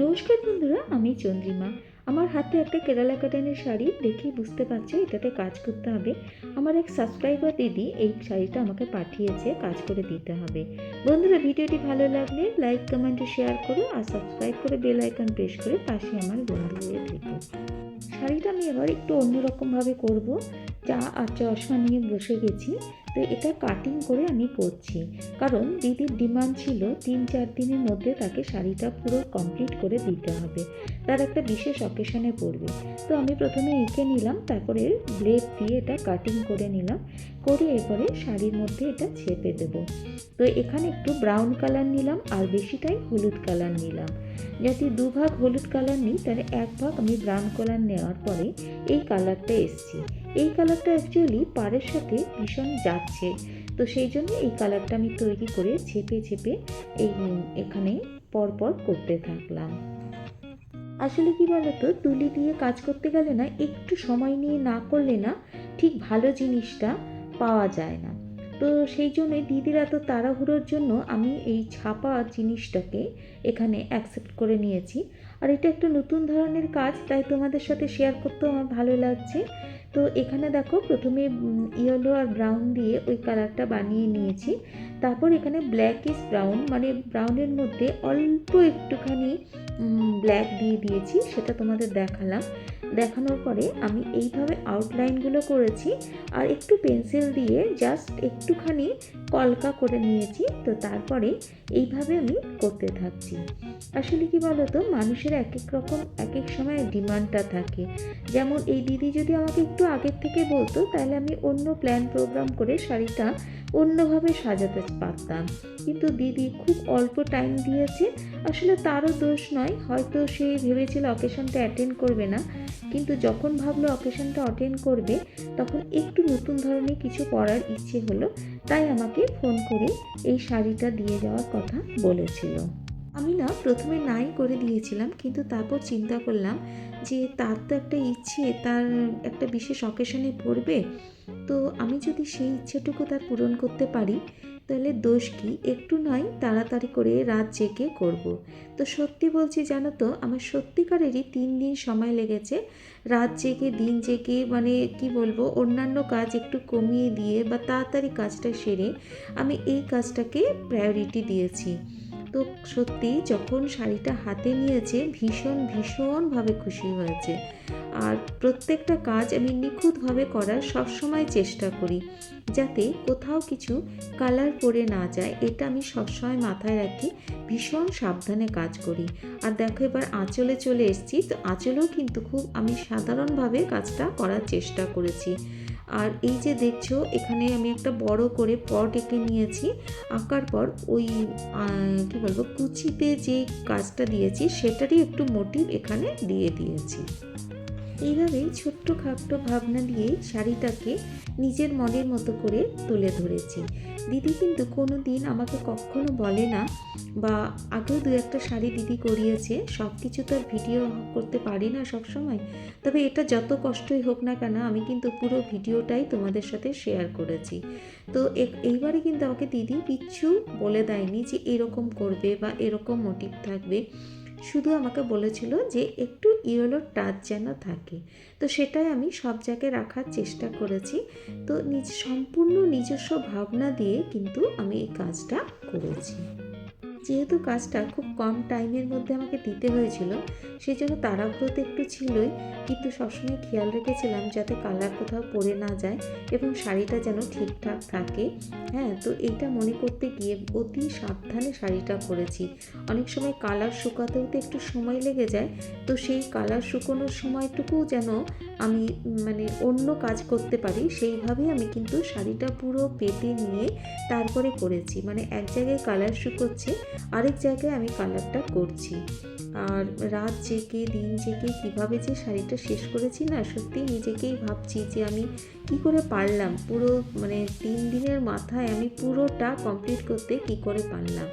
নমস্কার বন্ধুরা, আমি চন্দ্রিমা। আমার হাতে একটা কেরালা কাটানের শাড়ি, দেখেই বুঝতে পারছো এটাতে কাজ করতে হবে। আমার এক সাবস্ক্রাইবার দিদি এই শাড়িটা আমাকে পাঠিয়েছে, কাজ করে দিতে হবে। বন্ধুরা, ভিডিওটি ভালো লাগলে লাইক, কমেন্ট ও শেয়ার করো, আর সাবস্ক্রাইব করে বেল আইকন প্রেস করে পাশে আমার বন্ধু হয়ে থেকো। শাড়িটা আমি এবার একটু অন্যরকমভাবে করব। চা আর চশমা নিয়ে বসে গেছি। তো এটা কাটিং করে আমি করছি, কারণ দিদির ডিমান্ড ছিল 3-4 দিনের মধ্যে তাকে শাড়িটা পুরো কমপ্লিট করে দিতে হবে, তার একটা বিশেষ অকেশনে পড়বে। তো আমি প্রথমে এঁকে নিলাম, তারপরে ব্লেড দিয়ে এটা কাটিং করে নিলাম, করে এরপরে শাড়ির মধ্যে এটা ছেপে দেবো। তো এখানে একটু ব্রাউন কালার নিলাম, আর বেশিটাই হলুদ কালার নিলাম। যাতে দুভাগ হলুদ কালার নিই, তাহলে এক ভাগ আমি ব্রাউন কালার নেওয়ার পরে এই কালারটা এসছে। এই কালারটা অ্যাকচুয়ালি পাড়ের সাথে ভীষণ যাচ্ছে, তো সেই জন্য এই কালারটা আমি তৈরি করে ছেপে ছেপে এখানে পরপর করতে থাকলাম। আসলে কি বলতো, তুলি দিয়ে কাজ করতে গেলে না, একটু সময় নিয়ে না করলে না ঠিক ভালো জিনিসটা পাওয়া যায় না। তো সেই জন্যই দিদির এত তাড়াহুড়োর জন্য আমি এই ছাপা জিনিসটাকে এখানে অ্যাকসেপ্ট করে নিয়েছি। আর এটা একটা নতুন ধরনের কাজ, তাই তোমাদের সাথে শেয়ার করতেও আমার ভালো লাগছে। তো এখানে দেখো, প্রথমে ইয়েলো আর ব্রাউন দিয়ে ওই কালারটা বানিয়ে নিয়েছি। তারপর এখানে ব্ল্যাকিশ ব্রাউন, মানে ব্রাউনের মধ্যে অল্প একটুখানি ব্ল্যাক দিয়ে দিয়েছি, সেটা তোমাদের দেখালাম। দেখানোর পরে আমি এইভাবে আউটলাইনগুলো করেছি, আর একটু পেন্সিল দিয়ে জাস্ট একটুখানি কলকা করে নিয়েছি। তো তারপরে এইভাবে আমি করতে থাকছি। আসলে কি বলতো, মানুষের এক এক রকম এক এক সময় ডিমান্ডটা থাকে। যেমন এই দিদি যদি আমাকে একটু আগের থেকে বলতো, তাহলে আমি অন্য প্ল্যান প্রোগ্রাম করে শাড়িটা অন্যভাবে সাজাতে পারতাম। কিন্তু দিদি খুব অল্প টাইম দিয়েছে। আসলে তারও দোষ নয়, হয়তো সে ভেবেছিল অকেশনটা অ্যাটেন্ড করবে না, কিন্তু যখন ভাবলো অকেশনটা অ্যাটেন্ড করবে, তখন একটু নতুন ধরনের কিছু পরার ইচ্ছে হলো, তাই আমাকে ফোন করে এই শাড়িটা দিয়ে যাওয়ার কথা বলেছিল। আমি না প্রথমে নাই করে দিয়েছিলাম, কিন্তু তারপর চিন্তা করলাম যে তার তো একটা ইচ্ছে, তার একটা বিশেষ অকেশনে পড়বে, তো আমি যদি সেই ইচ্ছেটুকু তার পূরণ করতে পারি, তাহলে দোষ কি, একটু নয় তাড়াতাড়ি করে রাত জেগে করব। তো সত্যি বলছি, জানো তো, আমার সত্যিকারেরই 3 দিন সময় লেগেছে রাত জেগে দিন জেগে, মানে কি বলবো, অন্যান্য কাজ একটু কমিয়ে দিয়ে বা তাড়াতাড়ি কাজটা সেরে আমি এই কাজটাকে প্রায়োরিটি দিয়েছি। তো সত্যি যখন শাড়িটা হাতে নিয়েছে, ভীষণভাবে খুশি হয়েছে। আর প্রত্যেকটা কাজ আমি নিখুঁতভাবে করার সবসময় চেষ্টা করি, যাতে কোথাও কিছু কালার পড়ে না যায়, এটা আমি সবসময় মাথায় রাখি। ভীষণ সাবধানে কাজ করি। আর দেখো, এবার আঁচলে চলে এসেছি। তো আঁচলেও কিন্তু খুব আমি সাধারণভাবে কাজটা করার চেষ্টা করেছি। আর এই যে দেখছো, এখানে আমি একটা বড় করে পট এঁকে নিয়েছি। আঁকার পর ওই কি বলবো, কুচিতে যে কাজটা দিয়েছি সেটারই একটু মোটিভ এখানে দিয়ে দিয়েছি। এইভাবেই ছোট্ট খাট্টো ভাবনা দিয়ে শাড়িটাকে নিজের মনের মতো করে তুলে ধরেছি। দিদি কিন্তু কোনো দিন আমাকে কখনো বলে না, বা আগেও 2-1টা শাড়ি দিদি করিয়েছে, সব কিছু তো আর ভিডিও করতে পারি না সব সময়। তবে এটা যত কষ্টই হোক না কেন, আমি কিন্তু পুরো ভিডিওটাই তোমাদের সাথে শেয়ার করেছি। তো এইবারে কিন্তু আমাকে দিদি কিচ্ছু বলে দেয়নি যে এরকম করবে বা এরকম মোটিভ থাকবে। শুধু আমাকে বলেছিল যে একটু ইয়েলো টাচ যেন থাকে। তো সেটাই আমি সব জায়গায় রাখার চেষ্টা করেছি। তো সম্পূর্ণ নিজস্ব ভাবনা দিয়ে কিন্তু আমি এই কাজটা করেছি। যেহেতু কাজটা খুব কম টাইমের মধ্যে আমাকে দিতে হয়েছিল, সেই জন্য তাড়াহুড়ো তো একটু ছিলই, কিন্তু সবসময় খেয়াল রেখেছিলাম যাতে কালার কোথাও পড়ে না যায় এবং শাড়িটা যেন ঠিকঠাক থাকে। হ্যাঁ, তো এইটা মনে করতে গিয়ে অতি সাবধানে শাড়িটা করেছি। অনেক সময় কালার শুকাতেও তো একটু সময় লেগে যায়, তো সেই কালার শুকোনোর সময়টুকুও যেন আমি মানে অন্য কাজ করতে পারি, সেইভাবেই আমি কিন্তু শাড়িটা পুরো পেতে নিয়ে তারপরে করেছি। মানে এক জায়গায় কালার শুকোচ্ছে, আরেক জায়গায় আমি কালারটা করছি। আর রাত জেগে দিন জেগে কীভাবে যে শাড়িটা শেষ করেছি না, সত্যি নিজেকেই ভাবছি যে আমি কি করে পারলাম, পুরো মানে 3 দিনের মাথায় আমি পুরোটা কমপ্লিট করতে কি করে পারলাম।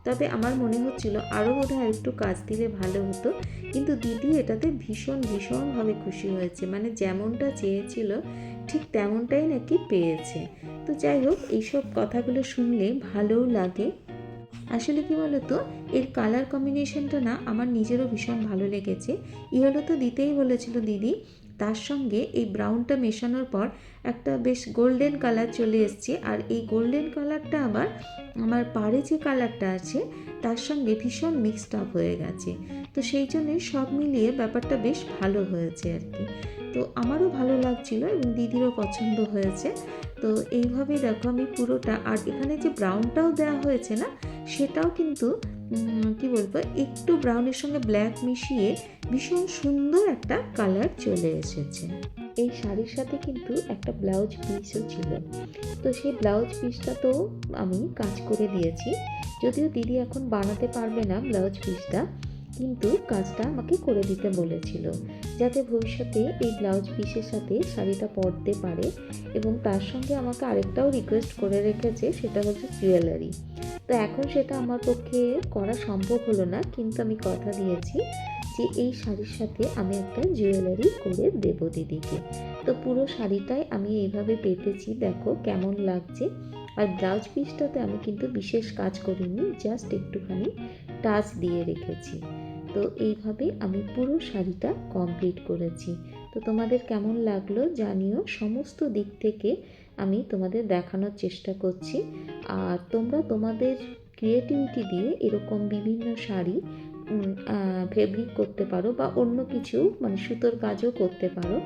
তবে আমার মনে হচ্ছিল আরও বোধহয় একটু কাজ দিলে ভালো হতো, কিন্তু দিদি এটাতে ভীষণভাবে খুশি হয়েছে, মানে যেমনটা চেয়েছিল ঠিক তেমনটাই নাকি পেয়েছে। তো যাই হোক, এইসব কথাগুলো শুনলে ভালোও লাগে। আসলে কি বলতো, এর কালার কম্বিনেশনটা না আমার নিজেরও ভীষণ ভালো লেগেছে। ইয়েলো তো দিতেই বলেছিল দিদি, তার সঙ্গে এই ব্রাউনটা মেশানোর পর একটা বেশ গোল্ডেন কালার চলে এসছে, আর এই গোল্ডেন কালারটা আবার আমার পাড়ে যে কালারটা আছে তার সঙ্গে ভীষণ মিক্সড আপ হয়ে গেছে। তো সেই জন্যে সব মিলিয়ে ব্যাপারটা বেশ ভালো হয়েছে আর কি। তো আমারও ভালো লাগছিল এবং দিদিরও পছন্দ হয়েছে। তো এইভাবেই দেখো আমি পুরোটা, আর এখানে যে ব্রাউনটাও দেওয়া হয়েছে না, সেটাও কিন্তু কি বলবো, একটু ব্রাউনের সঙ্গে ব্ল্যাক মিশিয়ে ভীষণ সুন্দর একটা কালার চলে এসেছে। এই শাড়ির সাথে কিন্তু একটা ব্লাউজ পিসও ছিল, তো সেই ব্লাউজ পিসটা তো আমি কাজ করে দিয়েছি। যদিও দিদি এখন বানাতে পারবে না ব্লাউজ পিসটা, কিন্তু কাজটা আমাকে করে দিতে বলেছিল, যাতে ভবিষ্যতে এই ব্লাউজ পিসের সাথে শাড়িটা পরতে পারে। এবং তার সঙ্গে আমাকে আরেকটাও রিকোয়েস্ট করে রেখেছে, সেটা হচ্ছে জুয়েলারি। তো এখন সেটা আমার পক্ষে করা সম্ভব হলো না, কিন্তু আমি কথা দিয়েছি যে এই শাড়ির সাথে আমি একটা জুয়েলারি করে দেবো দিদিকে। তো পুরো শাড়িটাই আমি এইভাবে পেতেছি, দেখো কেমন লাগছে। আর ব্লাউজ পিসটাতে আমি কিন্তু বিশেষ কাজ করিনি, জাস্ট একটুখানি টাচ দিয়ে রেখেছি। তো এইভাবে আমি পুরো শাড়িটা কমপ্লিট করেছি। তো তোমাদের কেমন লাগলো জানিও, সমস্ত দিক থেকে আমি তোমাদের দেখানোর চেষ্টা করছি। আর তোমরা তোমাদের ক্রিয়েটিভিটি দিয়ে এরকম বিভিন্ন শাড়ি ফেব্রিক করতে পারো, বা অন্য কিছু মানে সুতোর কাজও করতে পারো।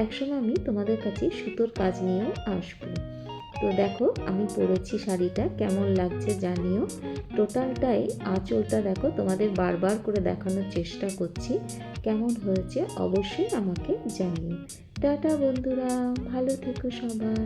একসময় আমি তোমাদের কাছে সুতোর কাজ নিয়েও আসবো। তো দেখো আমি পরেছি শাড়িটা, কেমন লাগছে জানিও। টোটালটাই আঁচলটা দেখো, তোমাদের বারবার করে দেখানোর চেষ্টা করছি, কেমন হয়েছে অবশ্যই আমাকে জানিও। টাটা বন্ধুরা, ভালো থেকো সবাই।